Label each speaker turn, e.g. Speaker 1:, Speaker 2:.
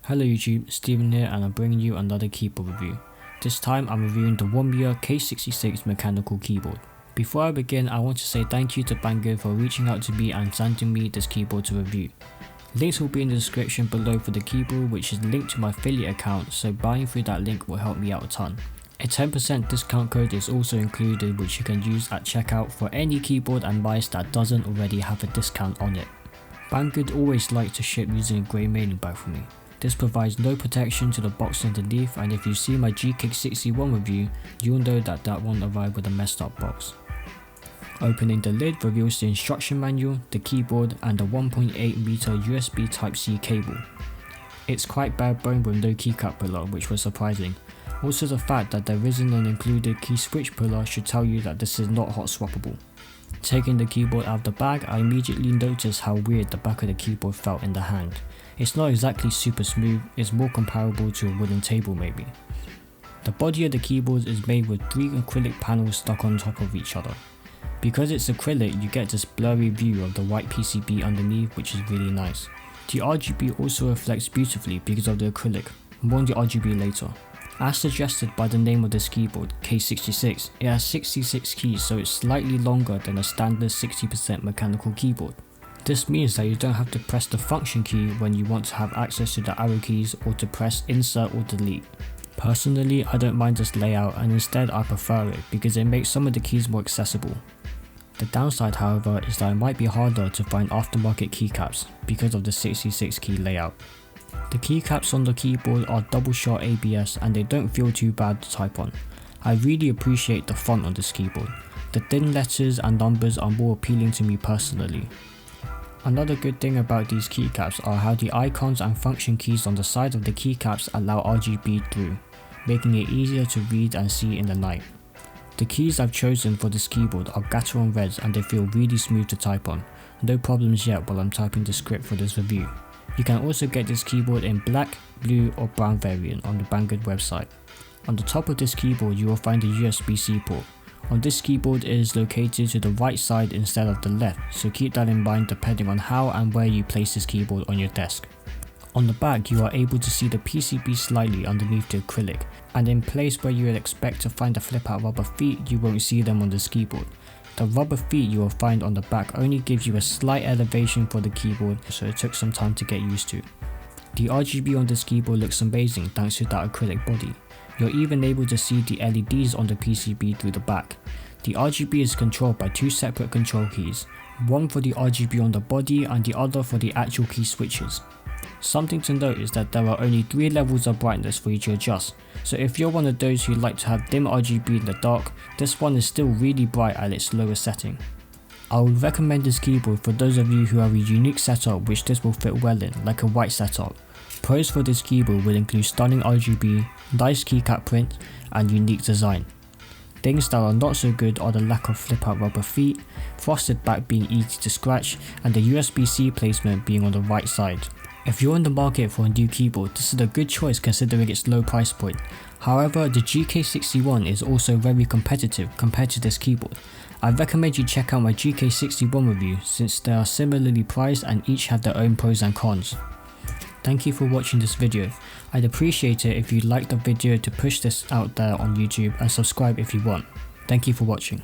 Speaker 1: Hello YouTube, Steven here and I'm bringing you another keyboard review. This time I'm reviewing the Womier K66 mechanical keyboard. Before I begin, I want to say thank you to Banggood for reaching out to me and sending me this keyboard to review. Links will be in the description below for the keyboard, which is linked to my affiliate account, so buying through that link will help me out a ton. A 10% discount code is also included, which you can use at checkout for any keyboard and mice that doesn't already have a discount on it. Banggood always likes to ship using a grey mailing bag for me. This provides no protection to the box underneath, and if you see my K61 review, you'll know that that won't arrive with a messed up box. Opening the lid reveals the instruction manual, the keyboard and the 1.8 meter USB Type-C cable. It's quite bare bone with no keycap puller, which was surprising. Also, the fact that there isn't an included key switch puller should tell you that this is not hot swappable. Taking the keyboard out of the bag, I immediately noticed how weird the back of the keyboard felt in the hand. It's not exactly super smooth, it's more comparable to a wooden table maybe. The body of the keyboard is made with 3 acrylic panels stuck on top of each other. Because it's acrylic, you get this blurry view of the white PCB underneath, which is really nice. The RGB also reflects beautifully because of the acrylic, more on the RGB later. As suggested by the name of this keyboard, K66, it has 66 keys, so it's slightly longer than a standard 60% mechanical keyboard. This means that you don't have to press the function key when you want to have access to the arrow keys or to press insert or delete. Personally, I don't mind this layout, and instead I prefer it because it makes some of the keys more accessible. The downside, however, is that it might be harder to find aftermarket keycaps because of the 66 key layout. The keycaps on the keyboard are double shot ABS and they don't feel too bad to type on. I really appreciate the font on this keyboard. The thin letters and numbers are more appealing to me personally. Another good thing about these keycaps are how the icons and function keys on the side of the keycaps allow RGB through, making it easier to read and see in the night. The keys I've chosen for this keyboard are Gateron reds and they feel really smooth to type on. No problems yet while I'm typing the script for this review. You can also get this keyboard in black, blue or brown variant on the Banggood website. On the top of this keyboard you will find a USB-C port. On this keyboard it is located to the right side instead of the left, so keep that in mind depending on how and where you place this keyboard on your desk. On the back you are able to see the PCB slightly underneath the acrylic, and in place where you would expect to find the flip out rubber feet, you won't see them on this keyboard. The rubber feet you will find on the back only gives you a slight elevation for the keyboard, so it took some time to get used to. The RGB on this keyboard looks amazing thanks to that acrylic body. You're even able to see the LEDs on the PCB through the back. The RGB is controlled by 2 separate control keys, one for the RGB on the body and the other for the actual key switches. Something to note is that there are only 3 levels of brightness for you to adjust, so if you're one of those who like to have dim RGB in the dark, this one is still really bright at its lowest setting. I would recommend this keyboard for those of you who have a unique setup which this will fit well in, like a white setup. Pros for this keyboard will include stunning RGB, nice keycap print and unique design. Things that are not so good are the lack of flip out rubber feet, frosted back being easy to scratch and the USB-C placement being on the right side. If you're in the market for a new keyboard, this is a good choice considering its low price point. However, the K61 is also very competitive compared to this keyboard. I recommend you check out my K61 review since they are similarly priced and each have their own pros and cons. Thank you for watching this video. I'd appreciate it if you liked the video to push this out there on YouTube and subscribe if you want. Thank you for watching.